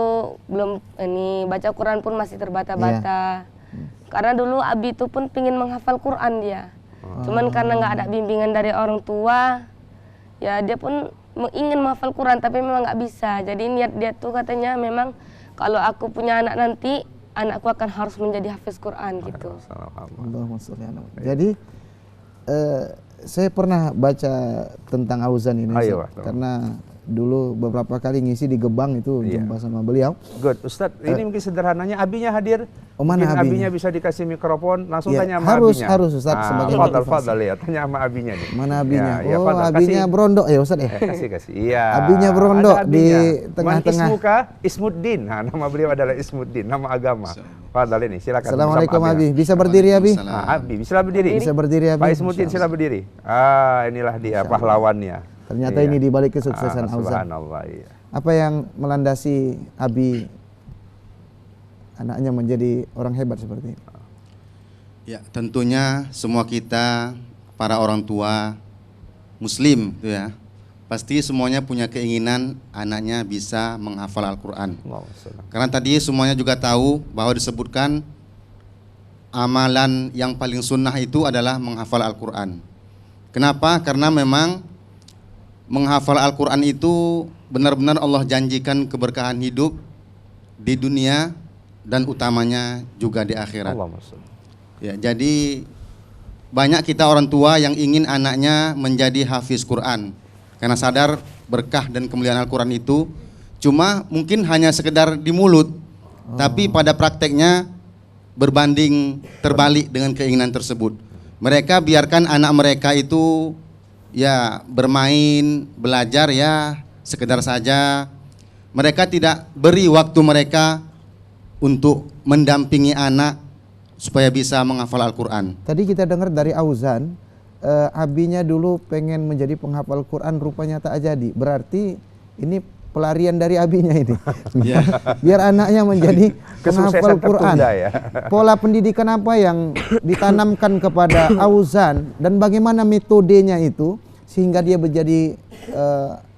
Speaker 4: belum ini baca Quran pun masih terbata-bata. Karena dulu Abi itu pun pingin menghafal Quran dia. Cuman karena nggak ada bimbingan dari orang tua, ya dia pun ingin menghafal Quran tapi memang nggak bisa. Jadi niat dia tuh katanya memang kalau aku punya anak nanti, anakku akan harus menjadi hafiz Quran gitu.
Speaker 2: Jadi saya pernah baca tentang Auzan ini, karena dulu beberapa kali ngisi di Gebang itu jumpa sama beliau.
Speaker 3: Good, Ustadz, ini mungkin sederhananya abinya hadir.
Speaker 2: Oh, mana
Speaker 3: abinya bisa dikasih mikrofon, langsung tanya sama abinya.
Speaker 2: Harus Ustadz sebagai
Speaker 3: fadal ya, tanya sama abinya nih.
Speaker 2: Mana abinya?
Speaker 3: Ya,
Speaker 2: oh, abinya Brondok ya Ustadz ya?
Speaker 3: Kasih. Iya.
Speaker 2: Abinya Brondok di tengah-tengah.
Speaker 3: Ismuddin. Nah, nama beliau adalah Ismuddin, nama agama. Fadal ini, silakan.
Speaker 2: Assalamualaikum Abi. Bisa berdiri Abi?
Speaker 3: Abi, bisa berdiri.
Speaker 2: Bisa berdiri Abi.
Speaker 3: Pak Ismuddin, sila berdiri. Inilah dia pahlawannya.
Speaker 2: Ternyata ini di balik kesuksesan Auzan.
Speaker 3: Iya.
Speaker 2: Apa yang melandasi Abi anaknya menjadi orang hebat seperti ini?
Speaker 7: Ya, tentunya semua kita para orang tua Muslim, gitu ya, pasti semuanya punya keinginan anaknya bisa menghafal Al-Quran. Karena tadi semuanya juga tahu bahwa disebutkan amalan yang paling sunnah itu adalah menghafal Al-Quran. Kenapa? Karena memang menghafal Al-Quran itu benar-benar Allah janjikan keberkahan hidup di dunia dan utamanya juga di akhirat. Ya, jadi banyak kita orang tua yang ingin anaknya menjadi hafiz Quran karena sadar berkah dan kemuliaan Al-Quran itu cuma mungkin hanya sekedar di mulut, tapi pada prakteknya berbanding terbalik dengan keinginan tersebut. Mereka biarkan anak mereka itu ya bermain, belajar ya sekedar saja. Mereka tidak beri waktu mereka untuk mendampingi anak supaya bisa menghafal Al-Quran.
Speaker 2: Tadi kita dengar dari Auzan, abinya dulu pengen menjadi penghafal Quran, rupanya tak jadi. Berarti ini pelarian dari abinya ini. Biar anaknya menjadi penghafal Quran.
Speaker 3: Ya.
Speaker 2: Pola pendidikan apa yang ditanamkan kepada Auzan dan bagaimana metodenya itu sehingga dia menjadi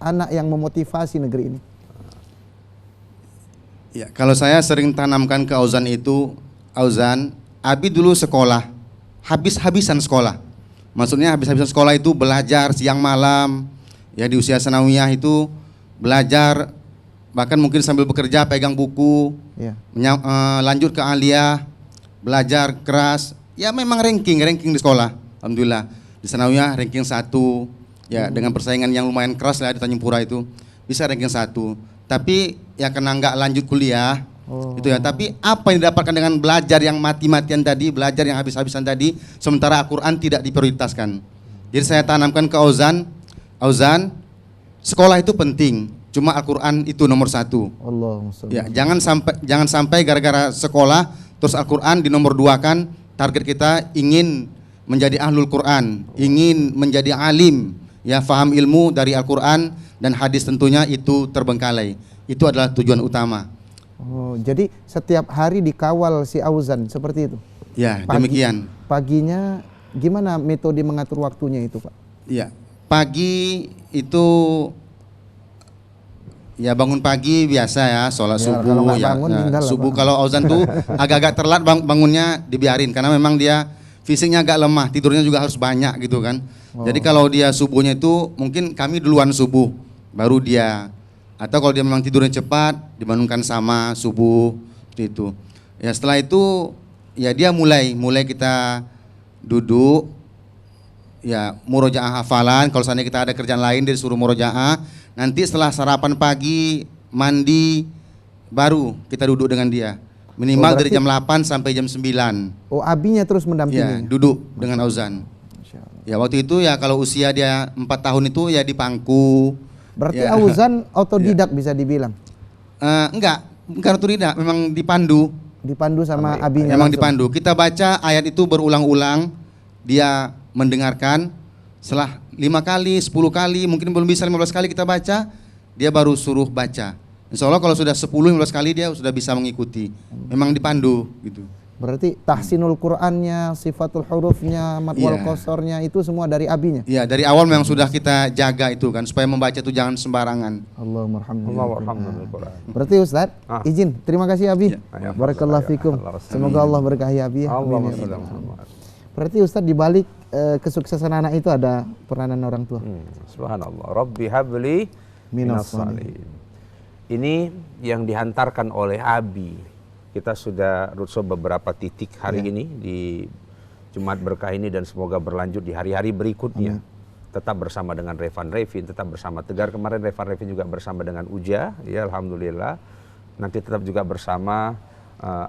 Speaker 2: anak yang memotivasi negeri ini?
Speaker 7: Ya, kalau saya sering tanamkan ke Auzan itu, Auzan, Abi dulu sekolah, habis-habisan sekolah. Maksudnya habis-habisan sekolah itu belajar siang malam, ya di usia sanawiyah itu belajar, bahkan mungkin sambil bekerja pegang buku, lanjut ke aliyah, belajar keras. Ya memang ranking di sekolah, alhamdulillah. Di sanawiyah ranking 1, ya dengan persaingan yang lumayan keras lah di Tanjung Pura itu, bisa ranking 1. Tapi ya karena nggak lanjut kuliah, itu ya. Tapi apa yang didapatkan dengan belajar yang mati-matian tadi, belajar yang habis-habisan tadi, sementara Al-Quran tidak diprioritaskan. Jadi saya tanamkan ke Auzan, sekolah itu penting, cuma Al-Quran itu nomor 1. Ya, jangan sampai gara-gara sekolah terus Al-Quran di nomor 2 kan. Target kita ingin menjadi ahlul Quran, ingin menjadi alim, ya faham ilmu dari Al-Quran dan hadis tentunya itu terbengkalai. Itu adalah tujuan utama.
Speaker 2: Oh, jadi setiap hari dikawal si Auzan seperti itu?
Speaker 7: Ya, demikian.
Speaker 2: Paginya gimana metode mengatur waktunya itu, Pak?
Speaker 7: Ya, pagi itu ya bangun pagi biasa ya, sholat subuh ya. Subuh kalau Auzan tuh agak-agak terlambat bangunnya dibiarin karena memang dia fisiknya agak lemah, tidurnya juga harus banyak gitu kan. Jadi kalau dia subuhnya itu mungkin kami duluan subuh, baru dia. Atau kalau dia memang tidurnya cepat, dibandingkan sama subuh seperti itu. Ya setelah itu ya dia mulai kita duduk, ya murojaah hafalan. Kalau seandainya kita ada kerjaan lain dia disuruh murojaah. Nanti setelah sarapan pagi, mandi, baru kita duduk dengan dia. Minimal dari jam 8 sampai jam 9.
Speaker 2: Oh, abinya terus mendampingi?
Speaker 7: Ya, duduk dengan Auzan. Ya waktu itu ya kalau usia dia 4 tahun itu ya di pangku.
Speaker 2: Berarti ya. Auzan otodidak bisa dibilang?
Speaker 7: Enggak otodidak, memang dipandu.
Speaker 2: Dipandu sama abinya?
Speaker 7: Memang dipandu. Kita baca ayat itu berulang-ulang, dia mendengarkan. Setelah 5 kali, 10 kali, mungkin belum bisa 15 kali kita baca, dia baru suruh baca. Insya Allah kalau sudah 10-15 kali dia sudah bisa mengikuti. Memang dipandu gitu.
Speaker 2: Berarti tahsinul Qur'annya, sifatul hurufnya, mad wal qasornya itu semua dari abinya?
Speaker 7: Iya, dari awal memang sudah kita jaga itu kan, supaya membaca itu jangan sembarangan.
Speaker 2: Allahumma alhamdulillah. Berarti Ustaz, izin, terima kasih Abi. Barakallahu fikum. Semoga Allah berkahi Abi. Berarti Ustaz di balik kesuksesan anak itu ada peranan orang tua.
Speaker 3: Subhanallah. Rabbi habli minas salihin. Ini yang dihantarkan oleh Abi. Kita sudah roadshow beberapa titik hari ini di Jumat Berkah ini dan semoga berlanjut di hari-hari berikutnya. Tetap bersama dengan Revan Revin, tetap bersama Tegar. Kemarin Revan Revin juga bersama dengan Uja, ya alhamdulillah. Nanti tetap juga bersama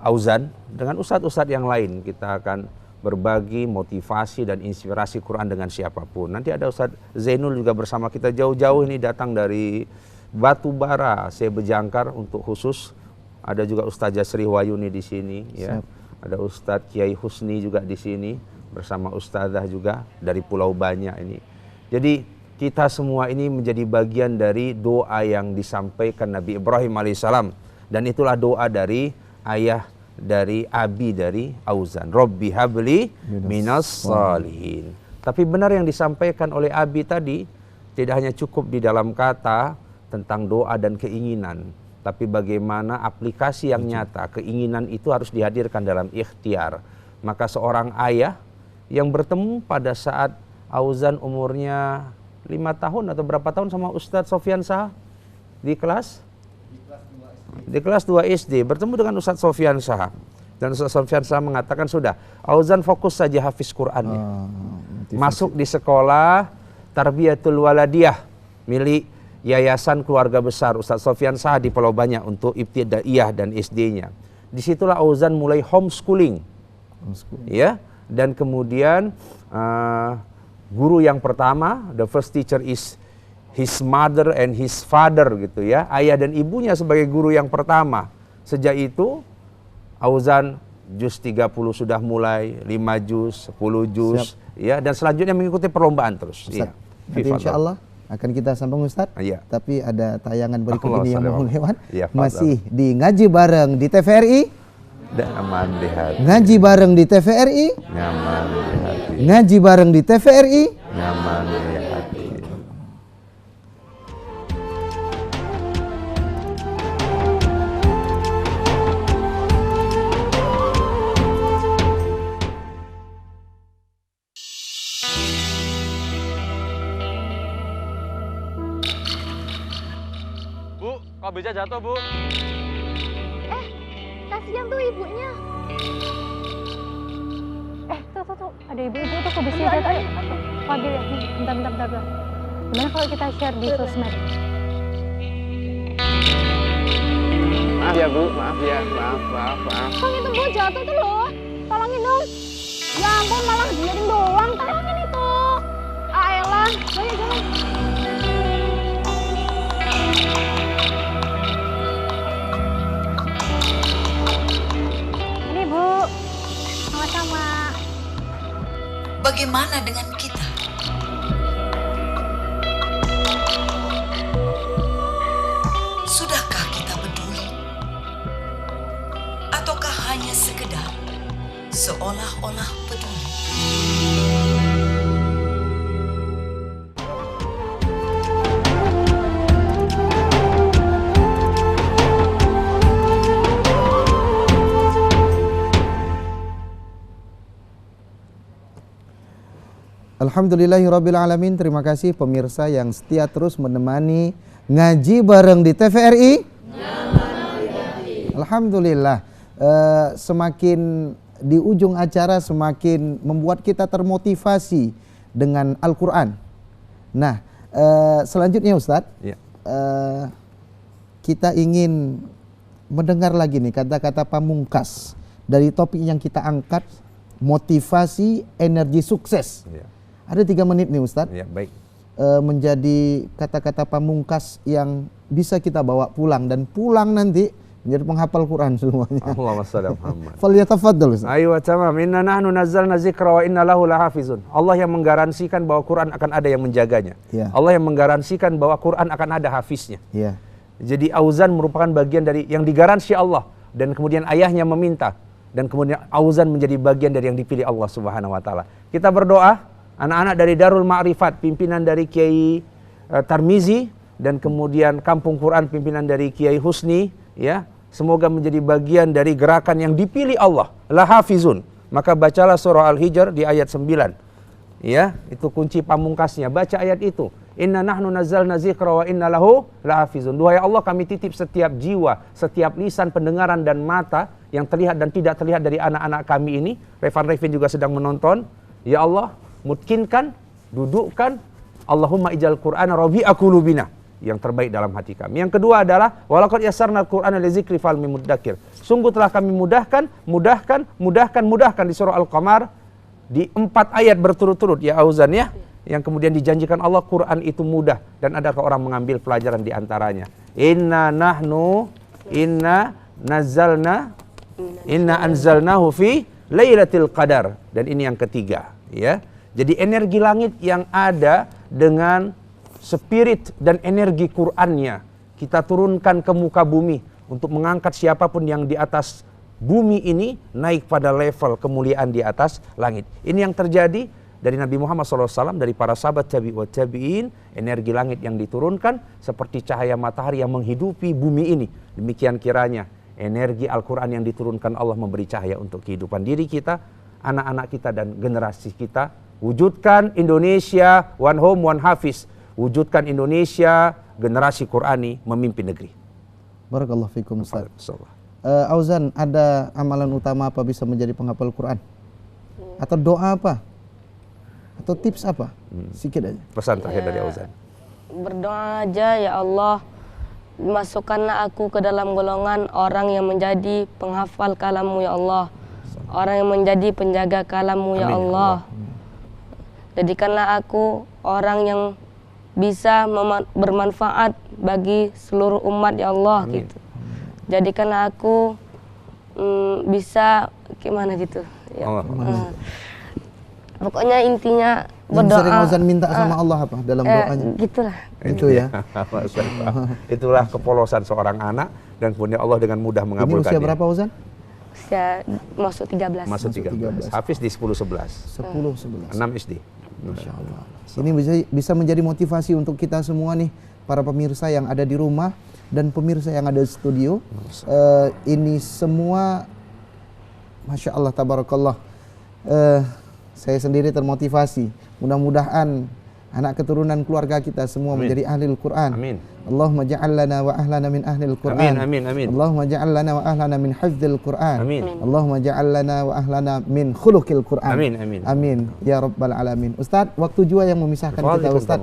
Speaker 3: Auzan dengan ustadz-ustadz yang lain. Kita akan berbagi motivasi dan inspirasi Quran dengan siapapun. Nanti ada Ustadz Zainul juga bersama kita jauh-jauh ini datang dari Batubara, saya Bejangkar untuk khusus. Ada juga Ustazah Sri Wayuni di sini, ya. Ada Ustadz Kiai Husni juga di sini bersama Ustazah juga dari Pulau Banyak ini. Jadi kita semua ini menjadi bagian dari doa yang disampaikan Nabi Ibrahim alaihissalam dan itulah doa dari ayah dari Abi dari Auzan. Rabbi habli minas salihin. Tapi benar yang disampaikan oleh Abi tadi tidak hanya cukup di dalam kata tentang doa dan keinginan. Tapi bagaimana aplikasi yang nyata, keinginan itu harus dihadirkan dalam ikhtiar. Maka seorang ayah yang bertemu pada saat Auzan umurnya 5 tahun atau berapa tahun sama Ustadz Sofyan Shah di kelas 2 SD bertemu dengan Ustadz Sofyan Shah. Dan Ustadz Sofyan Shah mengatakan sudah, Auzan fokus saja hafiz Qur'annya. Masuk di sekolah Tarbiyatul Waladiyah milik Yayasan Keluarga Besar Ustadz Sofyan Shah di Pulau Banyak untuk ibtidaiyah dan SD-nya. Disitulah Auzan mulai homeschooling. Ya, dan kemudian guru yang pertama, the first teacher is his mother and his father gitu ya. Ayah dan ibunya sebagai guru yang pertama. Sejak itu Auzan juz 30 sudah mulai, 5 juz, 10 juz, ya, dan selanjutnya mengikuti perlombaan terus.
Speaker 2: Iya. Nanti insyaallah akan kita sambung Ustaz, tapi ada tayangan berikut ini yang mau lewat. Masih di Ngaji Bareng di TVRI.
Speaker 3: Nyaman di hati.
Speaker 2: Ngaji Bareng di TVRI.
Speaker 3: Nyaman di hati.
Speaker 2: Ngaji Bareng di TVRI.
Speaker 3: Nyaman di hati.
Speaker 8: Kok bisa jatuh, Bu?
Speaker 9: Kasihan tuh ibunya. Tuh. Ada ibu-ibu tuh kok bisa jatuh. Fadil ya, bentar. Gimana kalau kita share di sosmed?
Speaker 8: Maaf ya, Bu. Maaf ya. Maaf.
Speaker 9: Kok itu Bu jatuh tuh loh. Tolongin dong. Ya ampun, malah diarin doang. Tolongin itu. Ayolah, jalan. Ini Bu, sama-sama.
Speaker 10: Bagaimana dengan kita? Sudahkah kita peduli? Ataukah hanya sekedar seolah-olah peduli?
Speaker 2: Alhamdulillahirrabbilalamin. Terima kasih pemirsa yang setia terus menemani ngaji bareng di TVRI. Alhamdulillah, semakin di ujung acara semakin membuat kita termotivasi dengan Al-Quran. Nah, selanjutnya Ustadz, kita ingin mendengar lagi nih kata-kata pamungkas dari topik yang kita angkat, motivasi energi sukses. Ada 3 menit nih Ustadz.
Speaker 3: Ya, baik.
Speaker 2: Menjadi kata-kata pamungkas yang bisa kita bawa pulang dan pulang nanti menjadi penghafal Quran semuanya.
Speaker 3: Allahumma shalli ala Muhammad.
Speaker 2: Falyatafaddal Ustaz.
Speaker 3: Ayo tamam. Inna nahnu nazzalna dzikra wa inna lahu lahafizun. Allah yang menggaransikan bahwa Quran akan ada yang menjaganya.
Speaker 2: Ya.
Speaker 3: Allah yang menggaransikan bahwa Quran akan ada hafiznya.
Speaker 2: Ya.
Speaker 3: Jadi Auzan merupakan bagian dari yang digaransi Allah dan kemudian ayahnya meminta dan kemudian Auzan menjadi bagian dari yang dipilih Allah Subhanahu wa taala. Kita berdoa anak-anak dari Darul Ma'rifat, pimpinan dari Kiai Tarmizi dan kemudian Kampung Quran pimpinan dari Kiai Husni, ya. Semoga menjadi bagian dari gerakan yang dipilih Allah, lahafizun. Maka bacalah surah Al-Hijr di ayat 9. Ya, itu kunci pamungkasnya. Baca ayat itu. Inna nahnu nazzalna dzikra wa inna lahu lahafizun. Duhai Allah, kami titip setiap jiwa, setiap lisan, pendengaran dan mata yang terlihat dan tidak terlihat dari anak-anak kami ini. Revin juga sedang menonton. Ya Allah, mutkinkan, dudukkan, Allahumma ijal Qur'an rabi'a qulubina, yang terbaik dalam hati kami. Yang kedua adalah walaqad yassarna al-Qur'ana lizikri fal mim muddakir. Sungguh telah kami mudahkan di surah Al-Qamar di 4 ayat berturut-turut ya Auzan ya. Yang kemudian dijanjikan Allah Quran itu mudah dan adakah orang mengambil pelajaran di antaranya. Inna anzalnahu fi lailatul qadar, dan ini yang ketiga ya. Jadi energi langit yang ada dengan spirit dan energi Qur'annya kita turunkan ke muka bumi untuk mengangkat siapapun yang di atas bumi ini naik pada level kemuliaan di atas langit. Ini yang terjadi dari Nabi Muhammad SAW, dari para sahabat tabi'in, energi langit yang diturunkan seperti cahaya matahari yang menghidupi bumi ini. Demikian kiranya energi Al-Quran yang diturunkan Allah memberi cahaya untuk kehidupan diri kita, anak-anak kita dan generasi kita. Wujudkan Indonesia one home one hafiz. Wujudkan Indonesia generasi Qurani memimpin negeri.
Speaker 2: Barakallahu fikum Ustaz. Auzan, ada amalan utama apa bisa menjadi penghafal Quran? Atau doa apa? Atau tips apa? Sikit aja.
Speaker 3: Pesan terakhir dari Auzan.
Speaker 4: Berdoa aja, ya Allah, masukkanlah aku ke dalam golongan orang yang menjadi penghafal kalam-Mu ya Allah. Orang yang menjadi penjaga kalam-Mu ya Allah. Jadikanlah aku orang yang bisa bermanfaat bagi seluruh umat ya Allah.
Speaker 3: Amin.
Speaker 4: Gitu. Jadikanlah aku bisa gimana gitu ya. Pokoknya intinya berdoa.
Speaker 2: Yang sering Auzan minta sama Allah apa dalam doanya?
Speaker 4: Gitulah.
Speaker 2: Itu ya.
Speaker 3: Itulah kepolosan seorang anak dan kemudian Allah dengan mudah mengabulkannya.
Speaker 2: Ini usia berapa Auzan?
Speaker 4: Usia masuk 13.
Speaker 3: Masuk 13. Hafiz di 10-11.
Speaker 2: 10-11.
Speaker 3: 6 SD.
Speaker 2: Masya Allah. Ini bisa menjadi motivasi untuk kita semua nih, para pemirsa yang ada di rumah dan pemirsa yang ada di studio. Ini semua, Masya Allah, tabarakallah. Saya sendiri termotivasi. Mudah-mudahan anak keturunan keluarga kita semua
Speaker 3: Amin.
Speaker 2: menjadi ahli Al-Quran.
Speaker 3: Amin.
Speaker 2: Allahumma ja'al lana wa ahlana min ahli Al-Quran.
Speaker 3: Amin, amin, amin.
Speaker 2: Allahumma ja'al lana wa ahlana min hifdzil Quran.
Speaker 3: Amin.
Speaker 2: Allahumma ja'al lana wa ahlana min khuluqil Quran.
Speaker 3: Amin, amin.
Speaker 2: Amin ya rabbal alamin. Ustaz, waktu jua yang memisahkan kita Ustaz.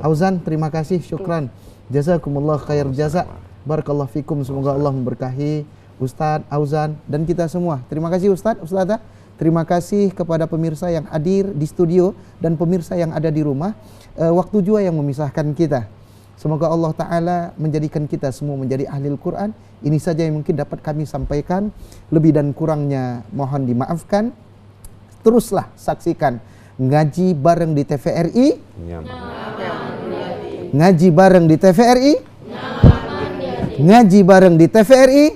Speaker 2: Auzan, terima kasih, syukran. Jazakumullah khair jaza. Barakallahu fikum, semoga Allah memberkahi Ustaz Auzan dan kita semua. Terima kasih Ustaz, Ustazah. Terima kasih kepada pemirsa yang hadir di studio dan pemirsa yang ada di rumah. Waktu jua yang memisahkan kita. Semoga Allah Ta'ala menjadikan kita semua menjadi ahli Al-Quran. Ini saja yang mungkin dapat kami sampaikan. Lebih dan kurangnya mohon dimaafkan. Teruslah saksikan ngaji bareng di TVRI. Ngaji bareng di TVRI. Ngaji bareng di TVRI.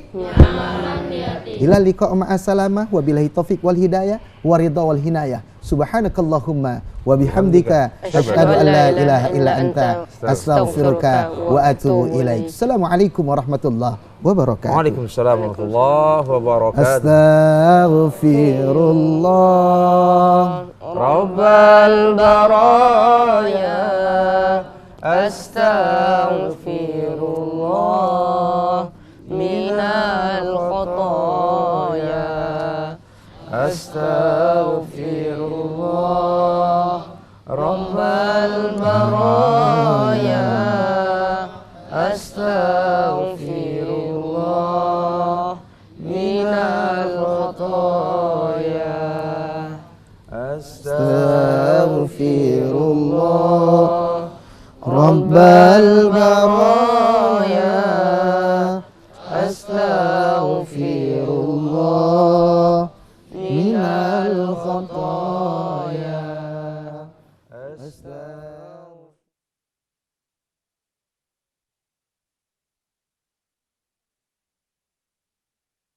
Speaker 2: Ila liqa' ma'assalamah wa billahi taufiq wal hidayah wa ridha wal hinayah. Subhanakallahumma wa bihamdika asyhadu an la ilaha illa anta astaghfiruka wa atubu ilaik. Assalamualaikum warahmatullahi wabarakatuh.
Speaker 3: Waalaikumsalam warahmatullahi wabarakatuh.
Speaker 2: Astaghfirullah
Speaker 1: Rabbal baraya, astaghfirullah minal khotoya, astaghfirullah Rabbal baraya, astaghfirullah minal khotoya, astaghfirullah Rabbal baraya.